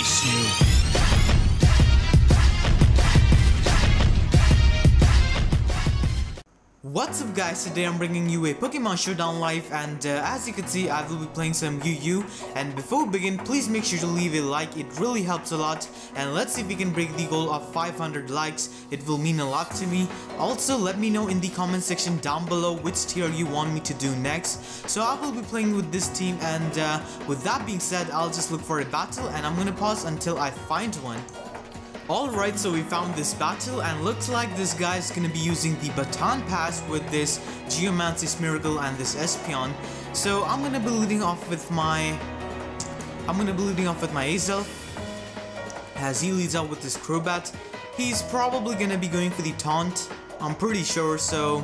face you. What's up guys, today I'm bringing you a Pokemon Showdown live, and as you can see I will be playing some UU. And before we begin, please make sure to leave a like, it really helps a lot, and let's see if we can break the goal of 500 likes. It will mean a lot to me. Also let me know in the comment section down below which tier you want me to do next. So I will be playing with this team, and with that being said, I'll just look for a battle and I'm gonna pause until I find one. Alright, so we found this battle, and looks like this guy is gonna be using the Baton Pass with this Geomancy Smeargle and this Espeon. So I'm gonna be leading off with my Azelf, as he leads out with this Crobat. He's probably gonna be going for the Taunt, I'm pretty sure, so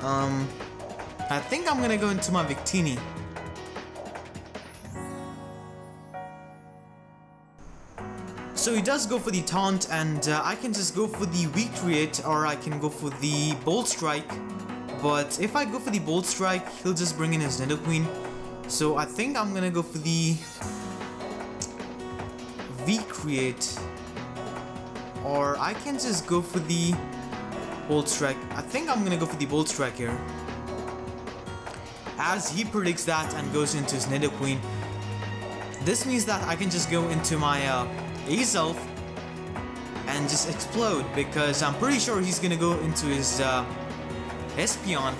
I think I'm gonna go into my Victini. So he does go for the Taunt, and I can just go for the Weak Create, or I can go for the Bolt Strike. But if I go for the Bolt Strike, he'll just bring in his Nidoqueen. So I think I'm gonna go for the Weak Create, or I can just go for the Bolt Strike. I think I'm gonna go for the Bolt Strike here, as he predicts that and goes into his Nidoqueen. This means that I can just go into my Azelf and just explode, because I'm pretty sure he's gonna go into his Espeon.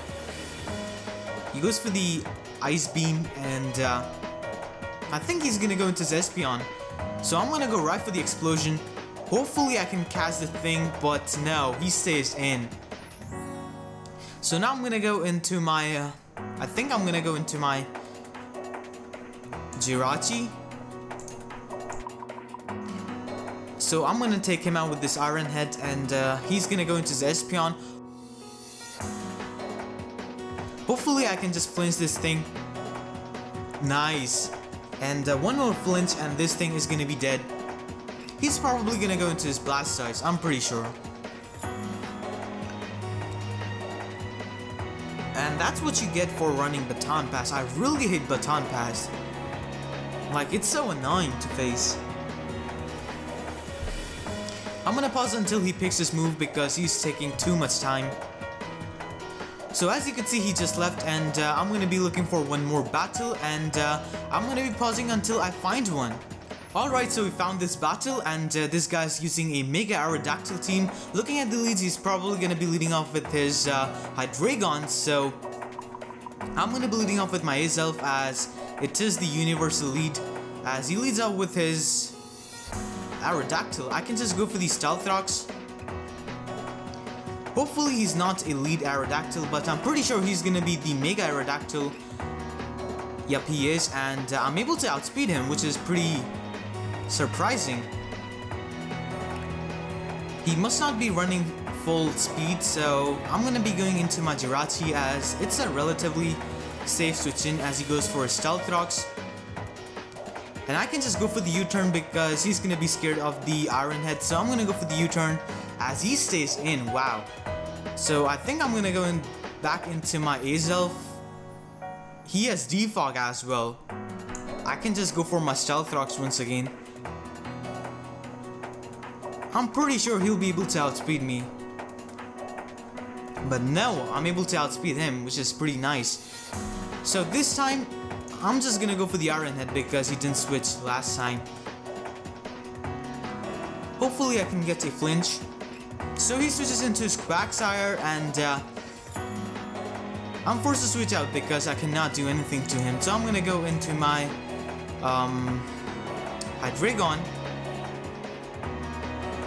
He goes for the Ice Beam, and I think he's gonna go into his Espeon. So I'm gonna go right for the Explosion. Hopefully I can catch the thing, but no, he stays in. So now I'm gonna go into my I think I'm gonna go into my Jirachi. So I'm gonna take him out with this Iron Head, and he's gonna go into his Espeon. Hopefully I can just flinch this thing. Nice. And one more flinch and this thing is gonna be dead. He's probably gonna go into his Blastoise, I'm pretty sure. And that's what you get for running Baton Pass. I really hate Baton Pass. Like, it's so annoying to face. I'm gonna pause until he picks his move, because he's taking too much time. So as you can see, he just left, and I'm gonna be looking for one more battle, and I'm gonna be pausing until I find one. Alright, so we found this battle, and this guy's using a Mega Aerodactyl team. Looking at the leads, he's probably gonna be leading off with his Hydreigon, so I'm gonna be leading off with my Azelf, as it is the universal lead, as he leads out with his Aerodactyl. I can just go for the Stealth Rocks. Hopefully he's not a lead Aerodactyl, but I'm pretty sure he's gonna be the Mega Aerodactyl. Yep, he is, and I'm able to outspeed him, which is pretty surprising. He must not be running full speed, so I'm gonna be going into my Jirachi, as it's a relatively safe switch in, as he goes for his Stealth Rocks. And I can just go for the U-turn, because he's gonna be scared of the Iron Head, so I'm gonna go for the U-turn as he stays in. Wow. So I think I'm gonna go back into my Azelf. He has Defog as well. I can just go for my Stealth Rocks once again. I'm pretty sure he'll be able to outspeed me. But no, I'm able to outspeed him, which is pretty nice. So this time, I'm just gonna go for the Iron Head, because he didn't switch last time. Hopefully I can get a flinch. So he switches into his Quagsire, and I'm forced to switch out because I cannot do anything to him. So I'm gonna go into my Hydreigon,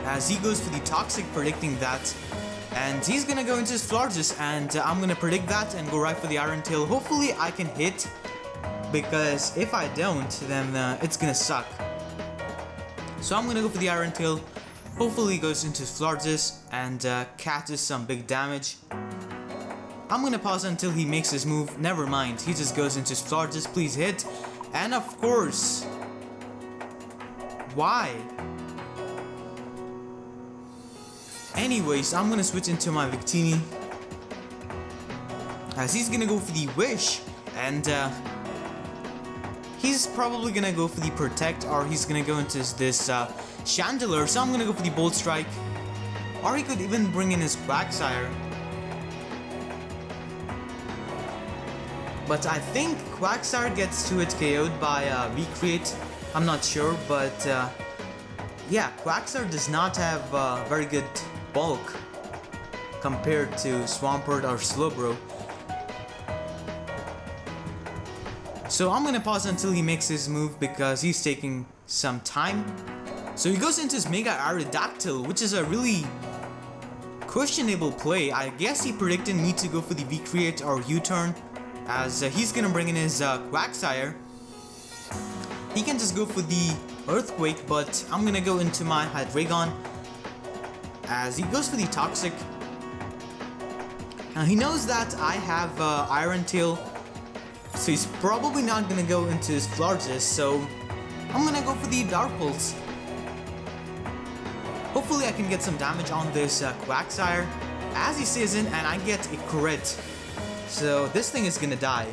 as he goes for the Toxic, predicting that. And he's gonna go into his Florges, and I'm gonna predict that and go right for the Iron Tail. Hopefully I can hit, because if I don't, then it's gonna suck. So I'm gonna go for the Iron Tail. Hopefully he goes into his Florges and catches some big damage. I'm gonna pause until he makes his move. Never mind, he just goes into his Florges. Please hit. And of course. Why? Anyways, I'm gonna switch into my Victini, as he's gonna go for the Wish, and he's probably gonna go for the Protect, or he's gonna go into this Chandelier, so I'm gonna go for the Bolt Strike. Or he could even bring in his Quagsire. But I think Quagsire gets 2-hit KO'd by Recreate. I'm not sure, but yeah, Quagsire does not have very good bulk compared to Swampert or Slowbro. So I'm gonna pause until he makes his move because he's taking some time. So he goes into his Mega Aerodactyl, which is a really questionable play. I guess he predicted me to go for the V-Create or U-Turn, as he's gonna bring in his Quagsire. He can just go for the Earthquake, but I'm gonna go into my Hydreigon, as he goes for the Toxic. Now he knows that I have Iron Tail, so he's probably not gonna go into his Florges, so I'm gonna go for the Dark Pulse. Hopefully I can get some damage on this Quagsire, as he stays in, and I get a crit. So this thing is gonna die,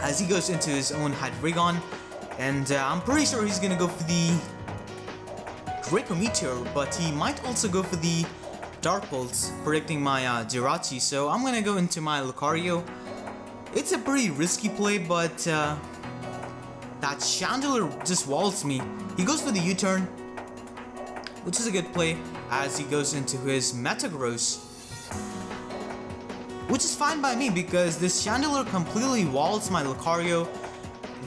as he goes into his own Hydreigon, and I'm pretty sure he's gonna go for the Draco Meteor, but he might also go for the Dark Pulse, predicting my Jirachi, so I'm gonna go into my Lucario. It's a pretty risky play, but that Chandelier just walls me. He goes for the U-Turn, which is a good play, as he goes into his Metagross. Which is fine by me, because this Chandelier completely walls my Lucario.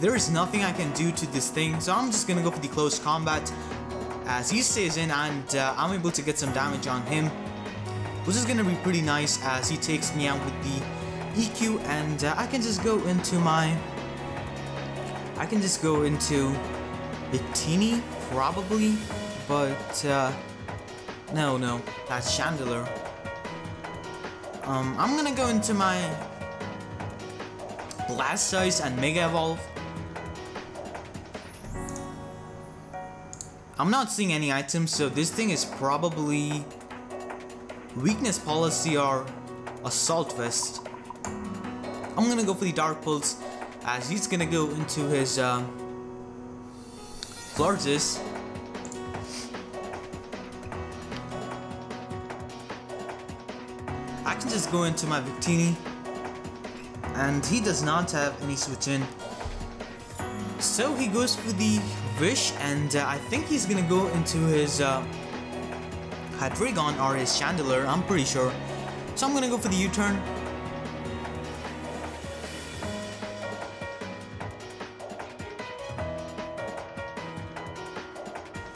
There is nothing I can do to this thing, so I'm just gonna go for the Close Combat, as he stays in, and I'm able to get some damage on him, which is gonna be pretty nice, as he takes me out with the EQ, and I can just go into Victini, probably, but no, that's Chandelier. I'm gonna go into my Blastoise and Mega Evolve. I'm not seeing any items, so this thing is probably Weakness Policy or Assault Vest. I'm gonna go for the Dark Pulse, as he's gonna go into his Florges. I can just go into my Victini, and he does not have any switch in. So he goes for the Wish, and I think he's gonna go into his Hydreigon or his Chandelier, I'm pretty sure. So I'm gonna go for the U-Turn.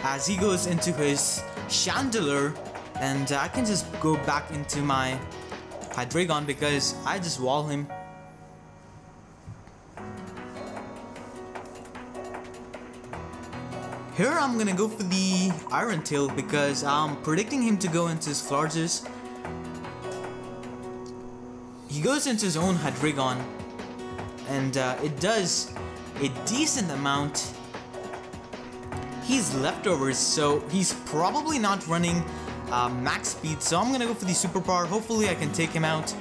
As he goes into his Chandelier, and I can just go back into my Hydreigon because I just wall him. Here I'm gonna go for the Iron Tail because I'm predicting him to go into his Florges. He goes into his own Hydreigon, and it does a decent amount. He's leftovers, so he's probably not running max speed, so I'm gonna go for the Superpower. Hopefully I can take him out,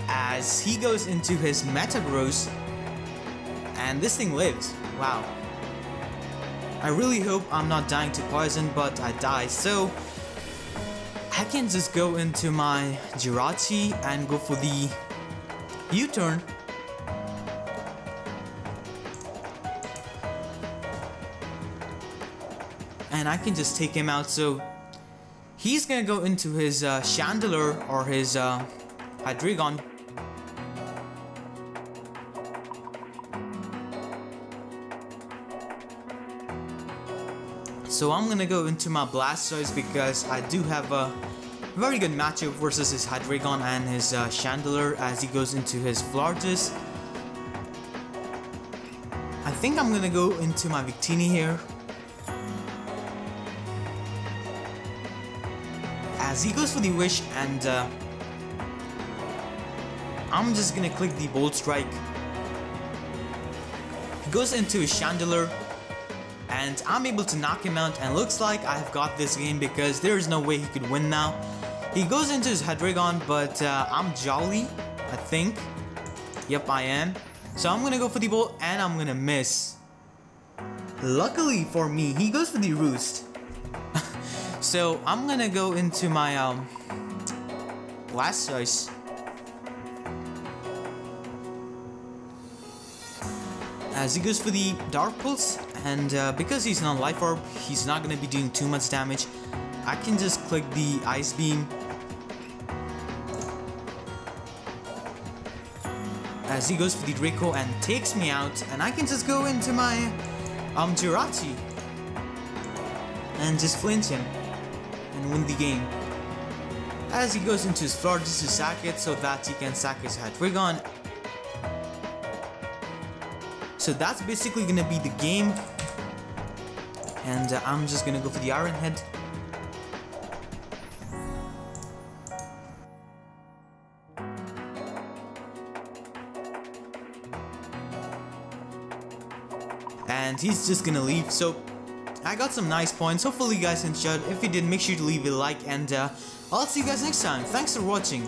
as he goes into his Metagross, and this thing lives. Wow. I really hope I'm not dying to poison, but I die, so I can just go into my Jirachi and go for the U-Turn. And I can just take him out, so he's gonna go into his Chandelier or his Hydreigon. So I'm gonna go into my Blastoise because I do have a very good matchup versus his Hydreigon and his Chandelier as he goes into his Florges. I think I'm gonna go into my Victini here, as he goes for the Wish, and I'm just gonna click the Bolt Strike. He goes into his Chandelier, and I'm able to knock him out, and looks like I have got this game because there is no way he could win now. He goes into his Hydreigon, but I'm Jolly, I think. Yep, I am. So I'm gonna go for the bolt and I'm gonna miss. Luckily for me, he goes for the roost. So I'm gonna go into my Blastoise. As he goes for the Dark Pulse, and because he's non Life Orb, he's not gonna be doing too much damage. I can just click the Ice Beam. As he goes for the Draco and takes me out, and I can just go into my Jirachi and just flinch him and win the game. As he goes into his floor just to sack it so that he can sack his Hydreigon. So that's basically gonna be the game, and I'm just gonna go for the Iron Head. And he's just gonna leave. So I got some nice points. Hopefully you guys enjoyed. If you did, make sure to leave a like, and I'll see you guys next time. Thanks for watching.